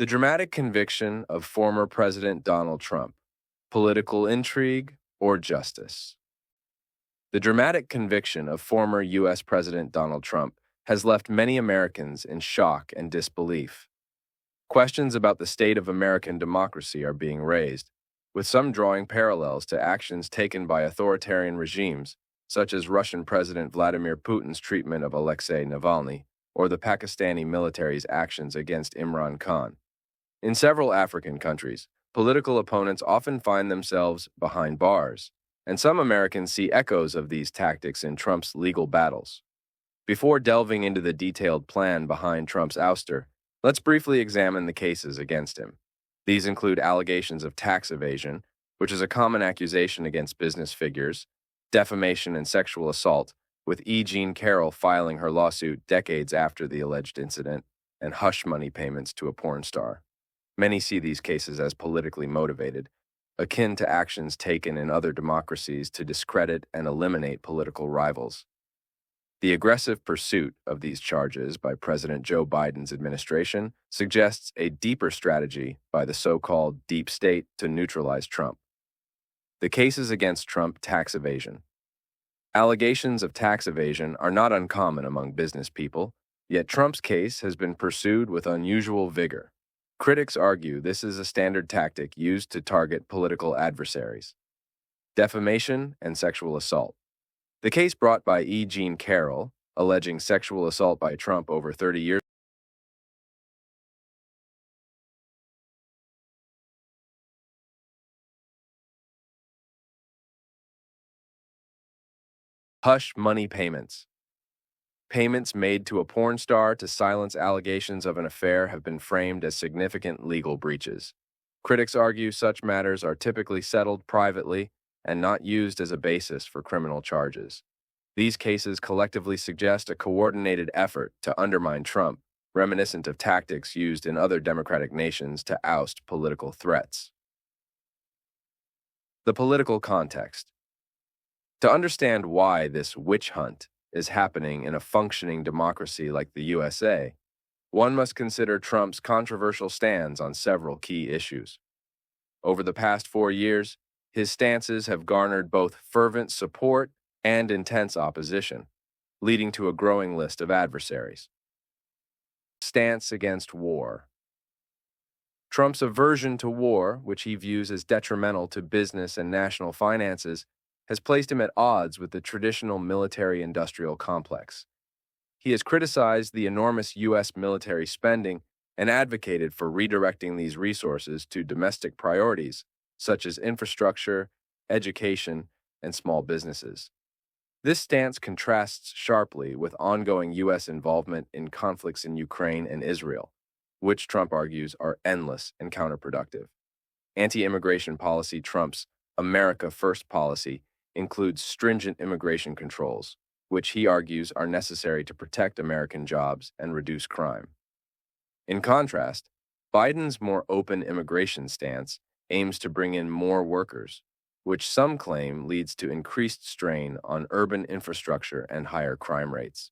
The dramatic conviction of former President Donald Trump, political intrigue or justice. The dramatic conviction of former U.S. President Donald Trump has left many Americans in shock and disbelief. Questions about the state of American democracy are being raised, with some drawing parallels to actions taken by authoritarian regimes, such as Russian President Vladimir Putin's treatment of Alexei Navalny or the Pakistani military's actions against Imran Khan. In several African countries, political opponents often find themselves behind bars, and some Americans see echoes of these tactics in Trump's legal battles. Before delving into the detailed plan behind Trump's ouster, let's briefly examine the cases against him. These include allegations of tax evasion, which is a common accusation against business figures, defamation and sexual assault, with E. Jean Carroll filing her lawsuit decades after the alleged incident, and hush money payments to a porn star. Many see these cases as politically motivated, akin to actions taken in other democracies to discredit and eliminate political rivals. The aggressive pursuit of these charges by President Joe Biden's administration suggests a deeper strategy by the so-called deep state to neutralize Trump. The cases against Trump: tax evasion. Allegations of tax evasion are not uncommon among business people, yet Trump's case has been pursued with unusual vigor. Critics argue this is a standard tactic used to target political adversaries. Defamation and sexual assault. The case brought by E. Jean Carroll, alleging sexual assault by Trump over 30 years hush money payments. Payments made to a porn star to silence allegations of an affair have been framed as significant legal breaches. Critics argue such matters are typically settled privately and not used as a basis for criminal charges. These cases collectively suggest a coordinated effort to undermine Trump, reminiscent of tactics used in other democratic nations to oust political threats. The political context. To understand why this witch hunt is happening in a functioning democracy like the USA, one must consider Trump's controversial stands on several key issues. Over the past 4 years, his stances have garnered both fervent support and intense opposition, leading to a growing list of adversaries. Stance against war. Trump's aversion to war, which he views as detrimental to business and national finances, has placed him at odds with the traditional military-industrial complex. He has criticized the enormous U.S. military spending and advocated for redirecting these resources to domestic priorities, such as infrastructure, education, and small businesses. This stance contrasts sharply with ongoing U.S. involvement in conflicts in Ukraine and Israel, which Trump argues are endless and counterproductive. Anti-immigration policy: Trump's America First policy includes stringent immigration controls, which he argues are necessary to protect American jobs and reduce crime. In contrast, Biden's more open immigration stance aims to bring in more workers, which some claim leads to increased strain on urban infrastructure and higher crime rates.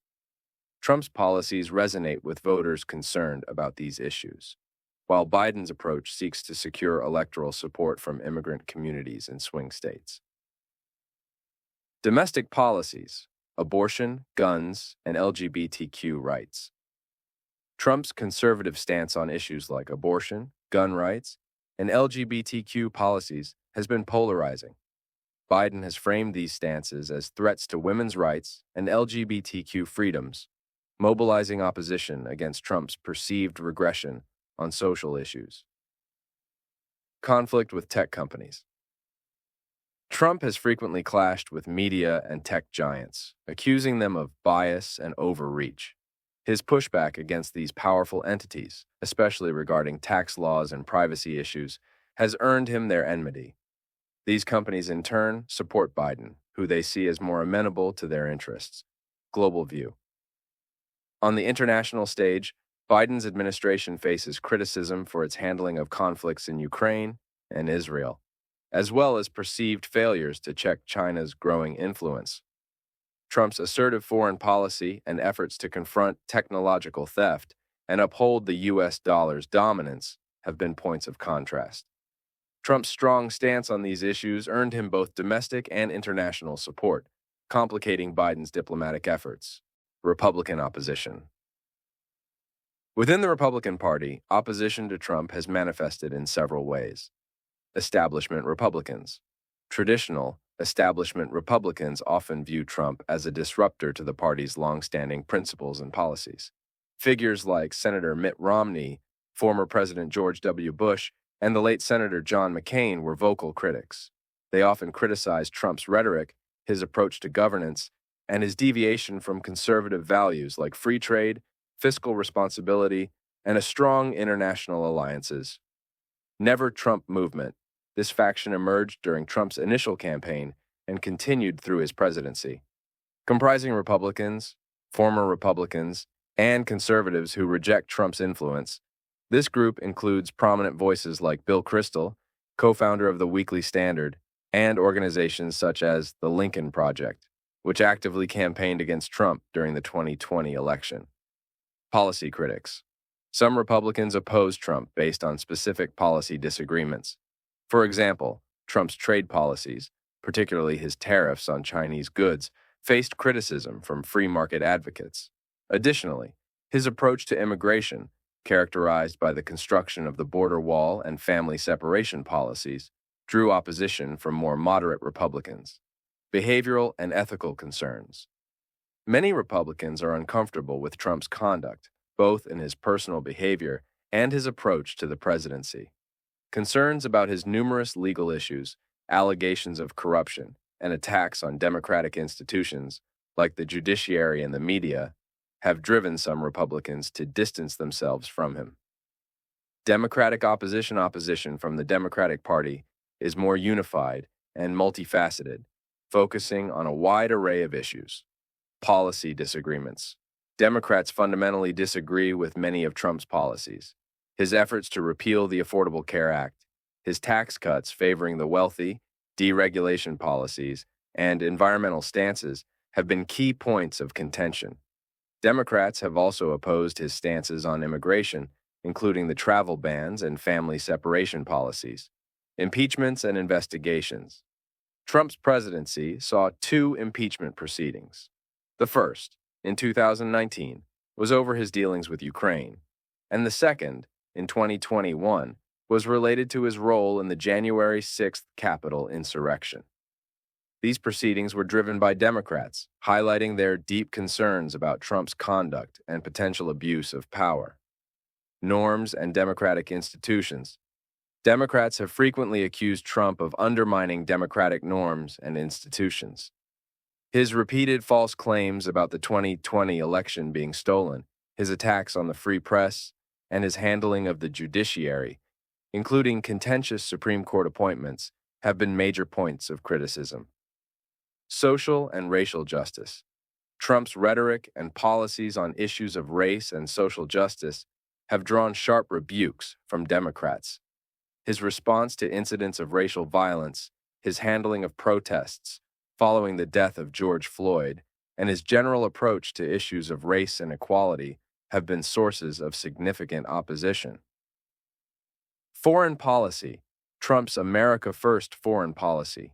Trump's policies resonate with voters concerned about these issues, while Biden's approach seeks to secure electoral support from immigrant communities in swing states. Domestic policies: abortion, guns, and LGBTQ rights. Trump's conservative stance on issues like abortion, gun rights, and LGBTQ policies has been polarizing. Biden has framed these stances as threats to women's rights and LGBTQ freedoms, mobilizing opposition against Trump's perceived regression on social issues. Conflict with tech companies. Trump has frequently clashed with media and tech giants, accusing them of bias and overreach. His pushback against these powerful entities, especially regarding tax laws and privacy issues, has earned him their enmity. These companies, in turn, support Biden, who they see as more amenable to their interests. Global view. On the international stage, Biden's administration faces criticism for its handling of conflicts in Ukraine and Israel, as well as perceived failures to check China's growing influence. Trump's assertive foreign policy and efforts to confront technological theft and uphold the U.S. dollar's dominance have been points of contrast. Trump's strong stance on these issues earned him both domestic and international support, complicating Biden's diplomatic efforts. Republican opposition. Within the Republican Party, opposition to Trump has manifested in several ways. Establishment Republicans. Traditional establishment Republicans often view Trump as a disruptor to the party's long-standing principles and policies. Figures like Senator Mitt Romney, former President George W. Bush, and the late Senator John McCain were vocal critics. They often criticized Trump's rhetoric, his approach to governance, and his deviation from conservative values like free trade, fiscal responsibility, and a strong international alliances. Never Trump movement. This faction emerged during Trump's initial campaign and continued through his presidency. Comprising Republicans, former Republicans, and conservatives who reject Trump's influence, this group includes prominent voices like Bill Kristol, co-founder of the Weekly Standard, and organizations such as the Lincoln Project, which actively campaigned against Trump during the 2020 election. Policy critics. Some Republicans oppose Trump based on specific policy disagreements. For example, Trump's trade policies, particularly his tariffs on Chinese goods, faced criticism from free market advocates. Additionally, his approach to immigration, characterized by the construction of the border wall and family separation policies, drew opposition from more moderate Republicans. Behavioral and ethical concerns. Many Republicans are uncomfortable with Trump's conduct, both in his personal behavior and his approach to the presidency. Concerns about his numerous legal issues, allegations of corruption, and attacks on democratic institutions, like the judiciary and the media, have driven some Republicans to distance themselves from him. Democratic opposition from the Democratic Party is more unified and multifaceted, focusing on a wide array of issues. Policy disagreements. Democrats fundamentally disagree with many of Trump's policies. His efforts to repeal the Affordable Care Act, his tax cuts favoring the wealthy, deregulation policies, and environmental stances have been key points of contention. Democrats have also opposed his stances on immigration, including the travel bans and family separation policies, impeachments and investigations. Trump's presidency saw 2 impeachment proceedings. The first, in 2019, was over his dealings with Ukraine, and the second, in 2021, was related to his role in the January 6th Capitol insurrection. These proceedings were driven by Democrats, highlighting their deep concerns about Trump's conduct and potential abuse of power. Norms and democratic institutions. Democrats have frequently accused Trump of undermining democratic norms and institutions. His repeated false claims about the 2020 election being stolen, his attacks on the free press, and his handling of the judiciary, including contentious Supreme Court appointments, have been major points of criticism. Social and racial justice. Trump's rhetoric and policies on issues of race and social justice have drawn sharp rebukes from Democrats. His response to incidents of racial violence, his handling of protests following the death of George Floyd, and his general approach to issues of race and equality have been sources of significant opposition. Foreign policy. Trump's America First foreign policy,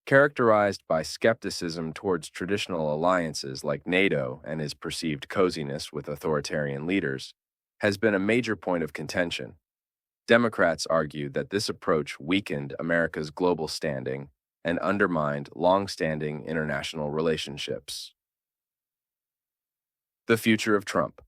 characterized by skepticism towards traditional alliances like NATO and his perceived coziness with authoritarian leaders, has been a major point of contention. Democrats argue that this approach weakened America's global standing and undermined long-standing international relationships. The future of Trump.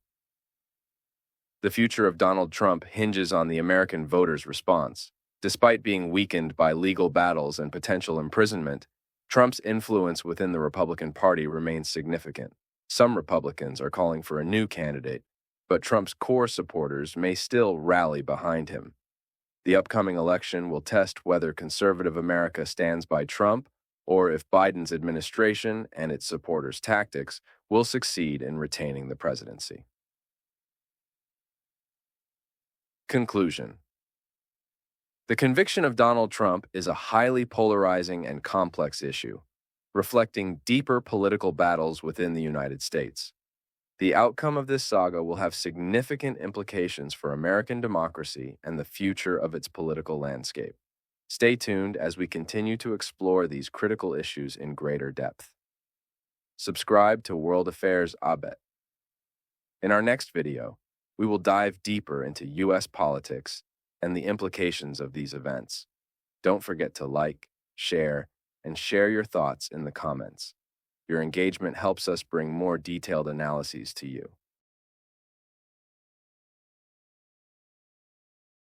The future of Donald Trump hinges on the American voters' response. Despite being weakened by legal battles and potential imprisonment, Trump's influence within the Republican Party remains significant. Some Republicans are calling for a new candidate, but Trump's core supporters may still rally behind him. The upcoming election will test whether conservative America stands by Trump or if Biden's administration and its supporters' tactics will succeed in retaining the presidency. Conclusion. The conviction of Donald Trump is a highly polarizing and complex issue, reflecting deeper political battles within the United States. The outcome of this saga will have significant implications for American democracy and the future of its political landscape. Stay tuned as we continue to explore these critical issues in greater depth. Subscribe to World Affairs Abet. In our next video, we will dive deeper into U.S. politics and the implications of these events. Don't forget to like, share, and share your thoughts in the comments. Your engagement helps us bring more detailed analyses to you.